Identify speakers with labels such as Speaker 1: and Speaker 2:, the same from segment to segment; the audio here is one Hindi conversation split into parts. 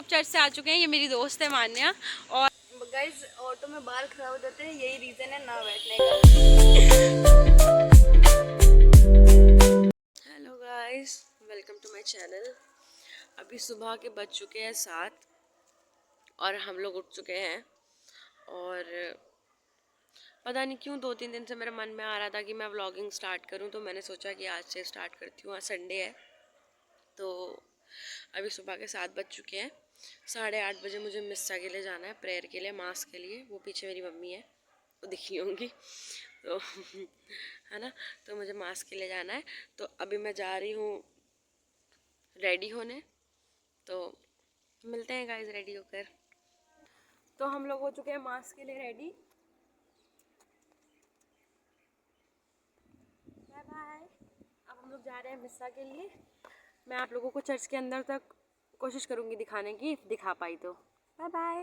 Speaker 1: अब चर्च से आ चुके हैं। ये मेरी दोस्त है मान्या। और
Speaker 2: गाइस ऑटो में बाल खराब हो जाते हैं, यही रीजन है ना बैठने का।
Speaker 1: Hello guys, welcome to my channel. अभी सुबह के बज चुके हैं 7 और हम लोग उठ चुके हैं। और पता नहीं क्यों 2-3 दिन से मेरे मन में आ रहा था कि मैं व्लॉगिंग स्टार्ट करूं, तो मैंने सोचा कि आज से स्टार्ट करती हूँ। आज संडे है तो अभी सुबह के 7 बज चुके हैं। 8:30 बजे मुझे मिस्सा के लिए जाना है, प्रेयर के लिए, मास के लिए। वो पीछे मेरी मम्मी है, वो दिखी होंगी तो है ना। तो मुझे मास के लिए जाना है, तो अभी मैं जा रही हूँ रेडी होने। तो मिलते हैं गाइस रेडी होकर। तो हम लोग हो चुके हैं मास के लिए रेडी। Bye bye. अब हम लोग जा रहे हैं मिस्सा के लिए। मैं आप लोगों को चर्च के अंदर तक कोशिश करूँगी दिखाने की, दिखा पाई तो। बाय बाय,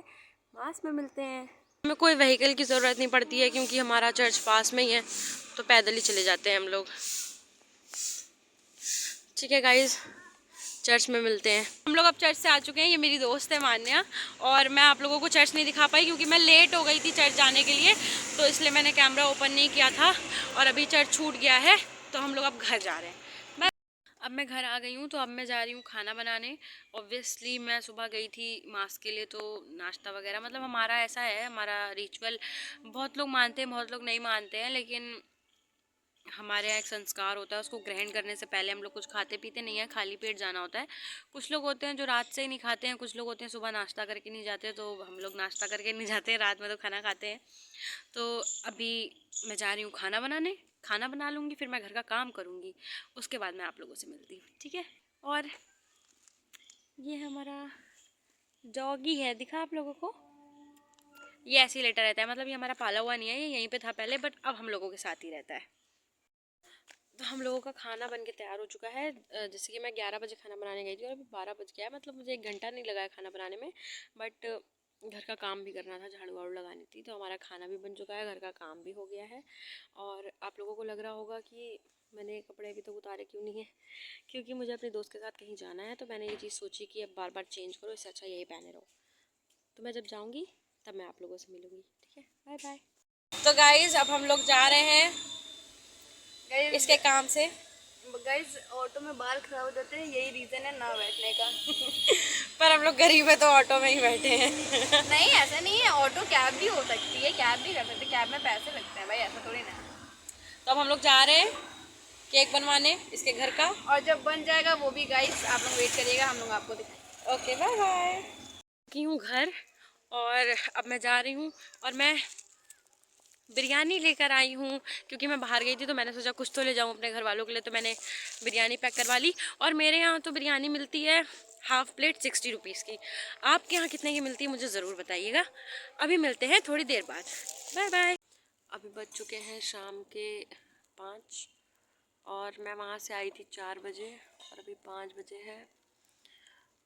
Speaker 1: मास में मिलते हैं। हमें कोई व्हीकल की ज़रूरत नहीं पड़ती है क्योंकि हमारा चर्च पास में ही है, तो पैदल ही चले जाते हैं हम लोग। ठीक है गाइस, चर्च में मिलते हैं। हम लोग अब चर्च से आ चुके हैं। ये मेरी दोस्त है मान्या। और मैं आप लोगों को चर्च नहीं दिखा पाई क्योंकि मैं लेट हो गई थी चर्च जाने के लिए, तो इसलिए मैंने कैमरा ओपन नहीं किया था। और अभी चर्च छूट गया है, तो हम लोग अब घर जा रहे हैं। अब मैं घर आ गई हूँ, तो अब मैं जा रही हूँ खाना बनाने। ऑब्वियसली मैं सुबह गई थी मास के लिए, तो नाश्ता वगैरह, मतलब हमारा ऐसा है, हमारा रिचुअल। बहुत लोग मानते हैं, बहुत लोग नहीं मानते हैं, लेकिन हमारे यहाँ एक संस्कार होता है, उसको ग्रहण करने से पहले हम लोग कुछ खाते पीते नहीं है, खाली पेट जाना होता है। कुछ लोग होते हैं जो रात से ही नहीं खाते हैं, कुछ लोग होते हैं सुबह नाश्ता करके नहीं जाते, तो हम लोग नाश्ता करके नहीं जाते हैं, रात में तो खाना खाते हैं। तो अभी मैं जा रही हूँ खाना बनाने। खाना बना लूँगी, फिर मैं घर का काम करूँगी, उसके बाद मैं आप लोगों से मिलती हूँ, ठीक है। और ये हमारा डॉगी है, दिखा आप लोगों को। ये ऐसे ही लेटा रहता है, मतलब ये हमारा पाला हुआ नहीं है, ये यहीं पे था पहले, बट अब हम लोगों के साथ ही रहता है। तो हम लोगों का खाना बन के तैयार हो चुका है। जैसे कि मैं 11 बजे खाना बनाने गई थी और अभी 12 बज गया है, मतलब मुझे 1 घंटा नहीं लगा है खाना बनाने में। बट घर का काम भी करना था, झाड़ू वाड़ू लगानी थी, तो हमारा खाना भी बन चुका है, घर का काम भी हो गया है। और आप लोगों को लग रहा होगा कि मैंने कपड़े अभी तक उतारे क्यों नहीं है, क्योंकि मुझे अपने दोस्त के साथ कहीं जाना है, तो मैंने ये चीज़ सोची कि अब बार बार चेंज करो, इससे अच्छा यही पहने रहो। तो मैं जब जाऊँगी तब मैं आप लोगों से मिलूँगी, ठीक है। Bye bye. तो गाइज़ अब हम लोग जा रहे हैं इसके काम से।
Speaker 2: गाइस ऑटो में बाल खराब हो जाते हैं, यही रीजन है ना बैठने का।
Speaker 1: पर हम लोग गरीब है तो ऑटो में ही बैठे हैं।
Speaker 2: नहीं ऐसा नहीं है, ऑटो कैब भी हो सकती है, कैब भी कर सकते हैं, कैब में पैसे लगते हैं भाई, ऐसा थोड़ी ना है।
Speaker 1: तो अब हम लोग जा रहे हैं केक बनवाने इसके घर का।
Speaker 2: और जब बन जाएगा वो भी गाइस आप लोग वेट करिएगा, हम लोग आपको दिखाएंगे।
Speaker 1: Okay bye bye. की हूँ घर, और अब मैं जा रही हूँ, और मैं बिरयानी लेकर आई हूँ क्योंकि मैं बाहर गई थी, तो मैंने सोचा कुछ तो ले जाऊँ अपने घर वालों के लिए, तो मैंने बिरयानी पैक करवा ली। और मेरे यहाँ तो बिरयानी मिलती है हाफ प्लेट 60 रुपीज़ की। आपके यहाँ कितने की मिलती है मुझे ज़रूर बताइएगा। अभी मिलते हैं थोड़ी देर बाद। Bye bye. अभी बज चुके हैं शाम के 5, और मैं वहाँ से आई थी 4 बजे, और अभी 5 बजे है,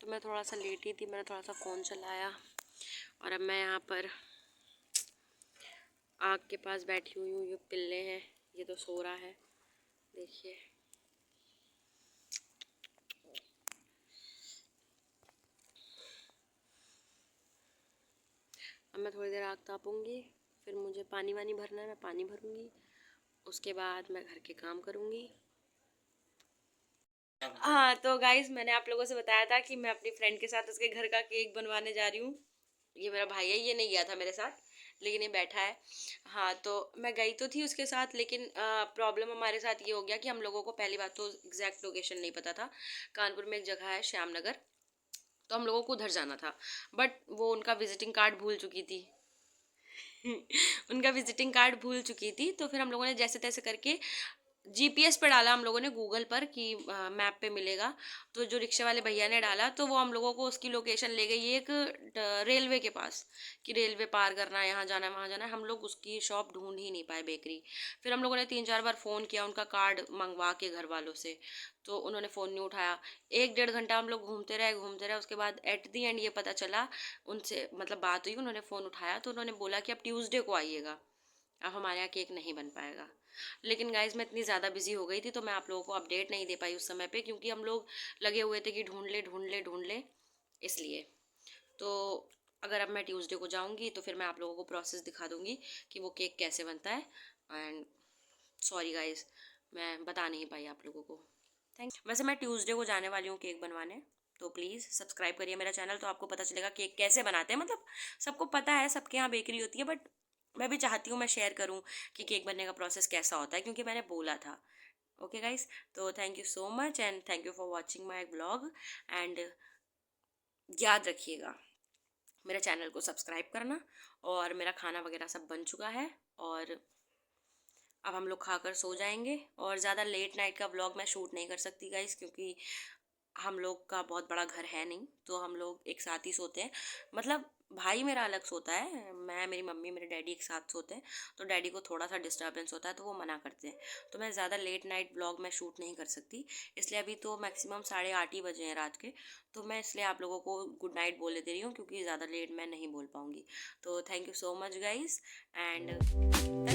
Speaker 1: तो मैं थोड़ा सा लेट ही थी, मैंने थोड़ा सा फ़ोन चलाया। और अब मैं यहाँ पर आग के पास बैठी हुई हूँ। ये पिल्ले हैं, ये तो सो रहा है, देखिए। अब मैं थोड़ी देर आग तापूंगी, फिर मुझे पानी वानी भरना है, मैं पानी भरूंगी, उसके बाद मैं घर के काम करूंगी। हाँ तो गाइज, मैंने आप लोगों से बताया था कि मैं अपनी फ्रेंड के साथ उसके घर का केक बनवाने जा रही हूँ। ये मेरा भाई है, ये नहीं गया था मेरे साथ, लेकिन ये बैठा है। हाँ तो मैं गई तो थी उसके साथ, लेकिन प्रॉब्लम हमारे साथ ये हो गया कि हम लोगों को पहली बात तो एग्जैक्ट लोकेशन नहीं पता था। कानपुर में एक जगह है श्याम नगर, तो हम लोगों को उधर जाना था, बट वो उनका विजिटिंग कार्ड भूल चुकी थी। उनका विजिटिंग कार्ड भूल चुकी थी, तो फिर हम लोगों ने जैसे तैसे करके जीपीएस पे डाला हम लोगों ने गूगल पर कि मैप पे मिलेगा। तो जो रिक्शे वाले भैया ने डाला, तो वो हम लोगों को उसकी लोकेशन ले गई एक रेलवे के पास, कि रेलवे पार करना है, यहाँ जाना है, वहाँ जाना है। हम लोग उसकी शॉप ढूंढ ही नहीं पाए, बेकरी। फिर हम लोगों ने 3-4 बार फ़ोन किया उनका कार्ड मंगवा के घर वालों से, तो उन्होंने फ़ोन नहीं उठाया। 1-1.5 घंटा हम लोग घूमते रहे, उसके बाद एट दी एंड ये पता चला उनसे, मतलब बात हुई, उन्होंने फ़ोन उठाया, तो उन्होंने बोला कि अब ट्यूसडे को आइएगा, अब हमारे यहाँ केक नहीं बन पाएगा। लेकिन गाइज मैं इतनी ज़्यादा बिजी हो गई थी, तो मैं आप लोगों को अपडेट नहीं दे पाई उस समय पे, क्योंकि हम लोग लगे हुए थे कि ढूंढ ले, इसलिए। तो अगर अब मैं ट्यूसडे को जाऊंगी तो फिर मैं आप लोगों को प्रोसेस दिखा दूंगी कि वो केक कैसे बनता है। एंड सॉरी गाइस, मैं बता नहीं पाई आप लोगों को। वैसे मैं ट्यूसडे को जाने वाली हूँ केक बनवाने, तो प्लीज़ सब्सक्राइब करिए मेरा चैनल, तो आपको पता चलेगा केक कैसे बनाते हैं। मतलब सबको पता है, सबके यहाँ बेकरी होती है, बट मैं भी चाहती हूँ मैं शेयर करूँ कि केक बनने का प्रोसेस कैसा होता है, क्योंकि मैंने बोला था। ओके गाइस, तो thank you so much and thank you for watching my blog. And याद रखिएगा मेरे चैनल को सब्सक्राइब करना। और मेरा खाना वगैरह सब बन चुका है और अब हम लोग खाकर सो जाएंगे। और ज़्यादा लेट नाइट का व्लॉग मैं शूट नहीं कर सकती गाइस, क्योंकि हम लोग का बहुत बड़ा घर है नहीं, तो हम लोग एक साथ ही सोते हैं। मतलब भाई मेरा अलग सोता है, मैं, मेरी मम्मी, मेरे डैडी एक साथ सोते हैं, तो डैडी को थोड़ा सा डिस्टर्बेंस होता है तो वो मना करते हैं। तो मैं ज़्यादा लेट नाइट ब्लॉग मैं शूट नहीं कर सकती, इसलिए अभी तो मैक्सिमम 8:30 ही बजे हैं रात के। तो मैं इसलिए आप लोगों को गुड नाइट बोले दे रही हूँ, क्योंकि ज़्यादा लेट मैं नहीं बोल पाऊँगी। तो thank you so much guys and